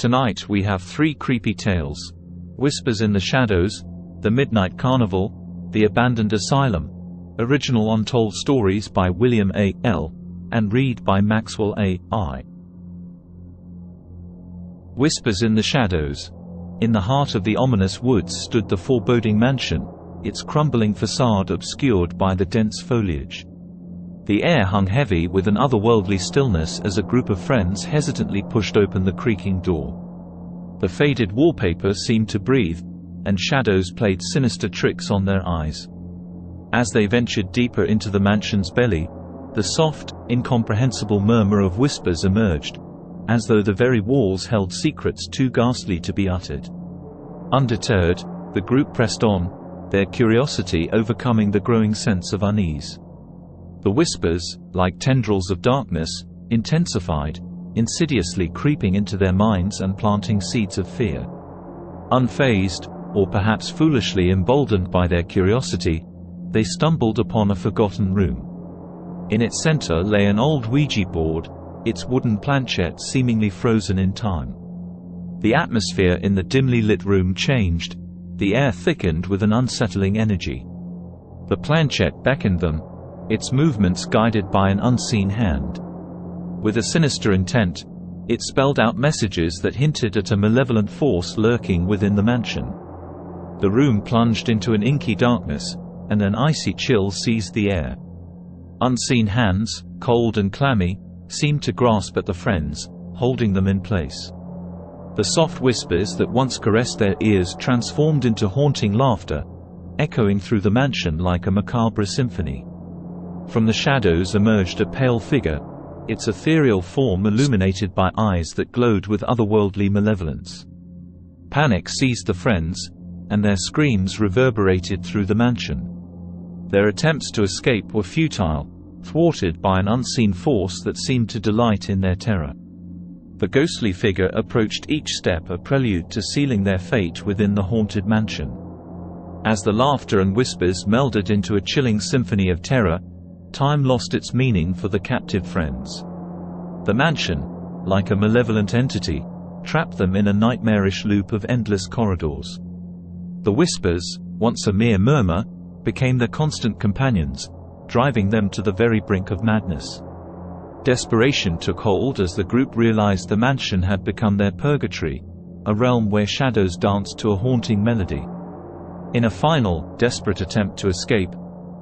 Tonight we have three creepy tales: Whispers in the Shadows, The Midnight Carnival, The Abandoned Asylum. Original Untold Stories by William A. L. and read by Maxwell A. I. Whispers in the Shadows. In the heart of the ominous woods stood the foreboding mansion, its crumbling facade obscured by the dense foliage. The air hung heavy with an otherworldly stillness as a group of friends hesitantly pushed open the creaking door. The faded wallpaper seemed to breathe, and shadows played sinister tricks on their eyes. As they ventured deeper into the mansion's belly, the soft, incomprehensible murmur of whispers emerged, as though the very walls held secrets too ghastly to be uttered. Undeterred, the group pressed on, their curiosity overcoming the growing sense of unease. The whispers, like tendrils of darkness, intensified, insidiously creeping into their minds and planting seeds of fear. Unfazed, or perhaps foolishly emboldened by their curiosity, they stumbled upon a forgotten room. In its center lay an old Ouija board, its wooden planchette seemingly frozen in time. The atmosphere in the dimly lit room changed, the air thickened with an unsettling energy. The planchette beckoned them, its movements guided by an unseen hand. With a sinister intent, it spelled out messages that hinted at a malevolent force lurking within the mansion. The room plunged into an inky darkness, and an icy chill seized the air. Unseen hands, cold and clammy, seemed to grasp at the friends, holding them in place. The soft whispers that once caressed their ears transformed into haunting laughter, echoing through the mansion like a macabre symphony. From the shadows emerged a pale figure, its ethereal form illuminated by eyes that glowed with otherworldly malevolence. Panic seized the friends, and their screams reverberated through the mansion. Their attempts to escape were futile, thwarted by an unseen force that seemed to delight in their terror. The ghostly figure approached each step a prelude to sealing their fate within the haunted mansion. As the laughter and whispers melded into a chilling symphony of terror, time lost its meaning for the captive friends. The mansion, like a malevolent entity, trapped them in a nightmarish loop of endless corridors. The whispers, once a mere murmur, became their constant companions, driving them to the very brink of madness. Desperation took hold as the group realized the mansion had become their purgatory, a realm where shadows danced to a haunting melody. In a final, desperate attempt to escape,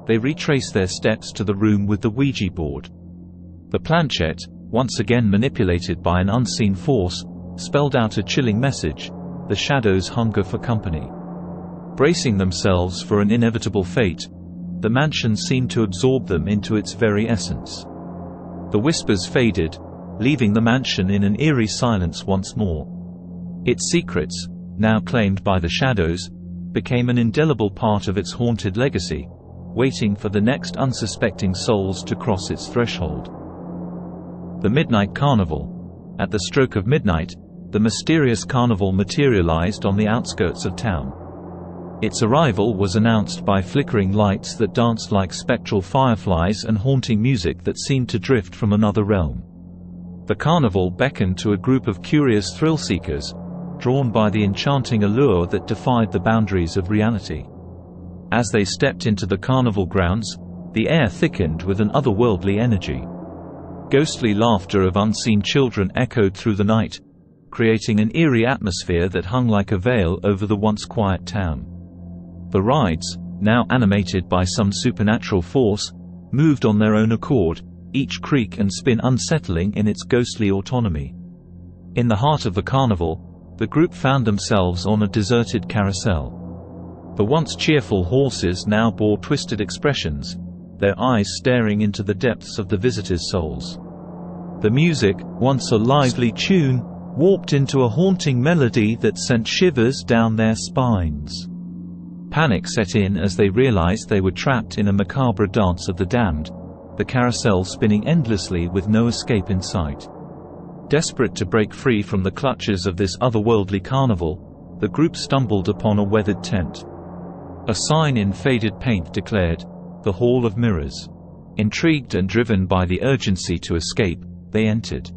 they retraced their steps to the room with the Ouija board. The planchette, once again manipulated by an unseen force, spelled out a chilling message: the shadows hunger for company. Bracing themselves for an inevitable fate, the mansion seemed to absorb them into its very essence. The whispers faded, leaving the mansion in an eerie silence once more. Its secrets, now claimed by the shadows, became an indelible part of its haunted legacy, waiting for the next unsuspecting souls to cross its threshold. The Midnight Carnival. At the stroke of midnight, the mysterious carnival materialized on the outskirts of town. Its arrival was announced by flickering lights that danced like spectral fireflies and haunting music that seemed to drift from another realm. The carnival beckoned to a group of curious thrill-seekers, drawn by the enchanting allure that defied the boundaries of reality. As they stepped into the carnival grounds, the air thickened with an otherworldly energy. Ghostly laughter of unseen children echoed through the night, creating an eerie atmosphere that hung like a veil over the once quiet town. The rides, now animated by some supernatural force, moved on their own accord, each creak and spin unsettling in its ghostly autonomy. In the heart of the carnival, the group found themselves on a deserted carousel. The once cheerful horses now bore twisted expressions, their eyes staring into the depths of the visitors' souls. The music, once a lively tune, warped into a haunting melody that sent shivers down their spines. Panic set in as they realized they were trapped in a macabre dance of the damned, the carousel spinning endlessly with no escape in sight. Desperate to break free from the clutches of this otherworldly carnival, the group stumbled upon a weathered tent. A sign in faded paint declared, "The Hall of Mirrors." Intrigued and driven by the urgency to escape, they entered.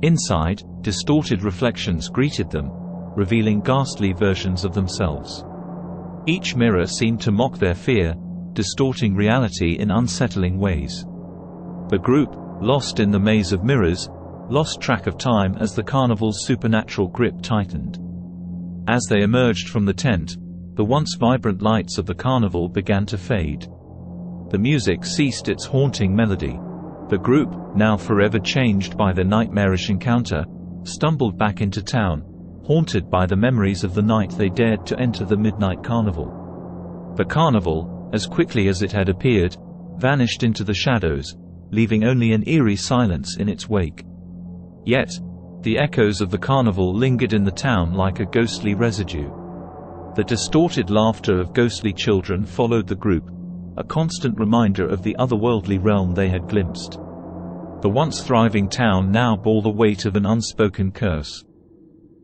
Inside, distorted reflections greeted them, revealing ghastly versions of themselves. Each mirror seemed to mock their fear, distorting reality in unsettling ways. The group, lost in the maze of mirrors, lost track of time as the carnival's supernatural grip tightened. As they emerged from the tent, the once vibrant lights of the carnival began to fade. The music ceased its haunting melody. The group, now forever changed by their nightmarish encounter, stumbled back into town, haunted by the memories of the night they dared to enter the midnight carnival. The carnival, as quickly as it had appeared, vanished into the shadows, leaving only an eerie silence in its wake. Yet, the echoes of the carnival lingered in the town like a ghostly residue. The distorted laughter of ghostly children followed the group, a constant reminder of the otherworldly realm they had glimpsed. The once thriving town now bore the weight of an unspoken curse.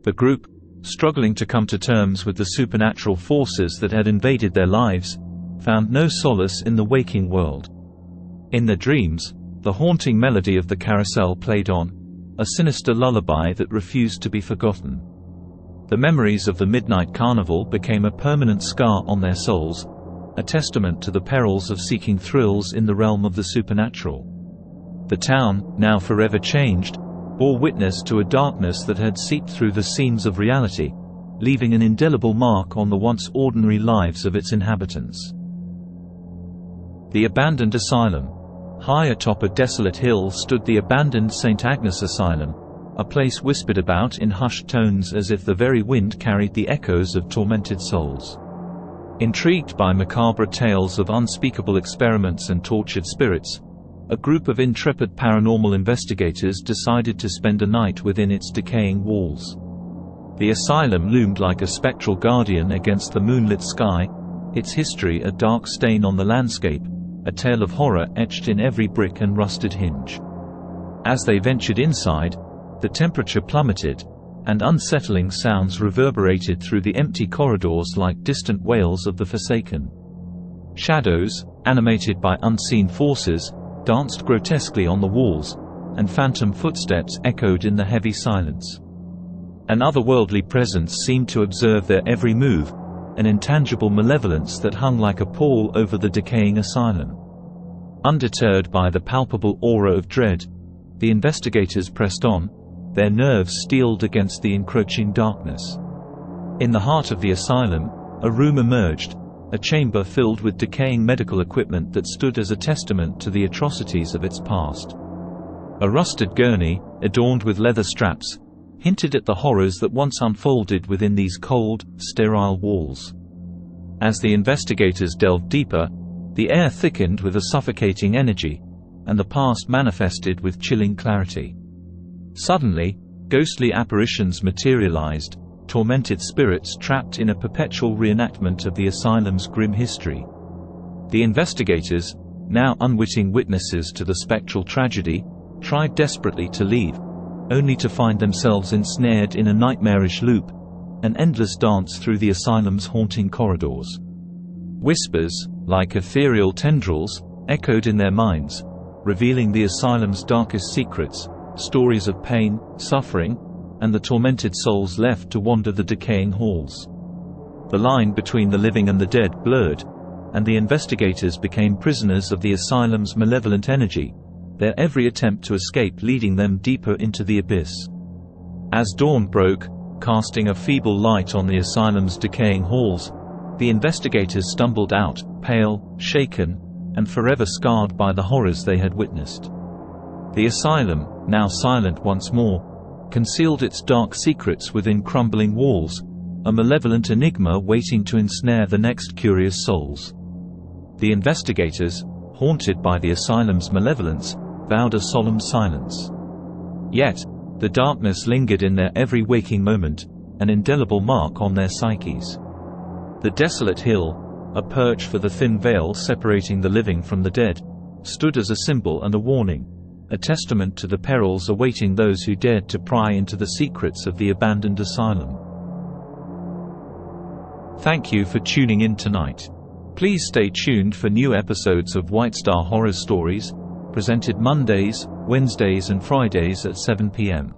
The group, struggling to come to terms with the supernatural forces that had invaded their lives, found no solace in the waking world. In their dreams, the haunting melody of the carousel played on, a sinister lullaby that refused to be forgotten. The memories of the midnight carnival became a permanent scar on their souls, a testament to the perils of seeking thrills in the realm of the supernatural. The town, now forever changed, bore witness to a darkness that had seeped through the seams of reality, leaving an indelible mark on the once ordinary lives of its inhabitants. The abandoned asylum. High atop a desolate hill stood the abandoned St. Agnes Asylum, a place whispered about in hushed tones as if the very wind carried the echoes of tormented souls. Intrigued by macabre tales of unspeakable experiments and tortured spirits, a group of intrepid paranormal investigators decided to spend a night within its decaying walls. The asylum loomed like a spectral guardian against the moonlit sky, its history a dark stain on the landscape, a tale of horror etched in every brick and rusted hinge. As they ventured inside, the temperature plummeted, and unsettling sounds reverberated through the empty corridors like distant wails of the forsaken. Shadows, animated by unseen forces, danced grotesquely on the walls, and phantom footsteps echoed in the heavy silence. An otherworldly presence seemed to observe their every move, an intangible malevolence that hung like a pall over the decaying asylum. Undeterred by the palpable aura of dread, the investigators pressed on, their nerves steeled against the encroaching darkness. In the heart of the asylum, a room emerged, a chamber filled with decaying medical equipment that stood as a testament to the atrocities of its past. A rusted gurney, adorned with leather straps, hinted at the horrors that once unfolded within these cold, sterile walls. As the investigators delved deeper, the air thickened with a suffocating energy, and the past manifested with chilling clarity. Suddenly, ghostly apparitions materialized, tormented spirits trapped in a perpetual reenactment of the asylum's grim history. The investigators, now unwitting witnesses to the spectral tragedy, tried desperately to leave, only to find themselves ensnared in a nightmarish loop, an endless dance through the asylum's haunting corridors. Whispers, like ethereal tendrils, echoed in their minds, revealing the asylum's darkest secrets, stories of pain, suffering, and the tormented souls left to wander the decaying halls. The line between the living and the dead blurred, and the investigators became prisoners of the asylum's malevolent energy, their every attempt to escape leading them deeper into the abyss. As dawn broke, casting a feeble light on the asylum's decaying halls, the investigators stumbled out, pale, shaken, and forever scarred by the horrors they had witnessed. The asylum, now silent once more, concealed its dark secrets within crumbling walls, a malevolent enigma waiting to ensnare the next curious souls. The investigators, haunted by the asylum's malevolence, vowed a solemn silence. Yet, the darkness lingered in their every waking moment, an indelible mark on their psyches. The desolate hill, a perch for the thin veil separating the living from the dead, stood as a symbol and a warning, a testament to the perils awaiting those who dared to pry into the secrets of the abandoned asylum. Thank you for tuning in tonight. Please stay tuned for new episodes of White Star Horror Stories, presented Mondays, Wednesdays and Fridays at 7 p.m.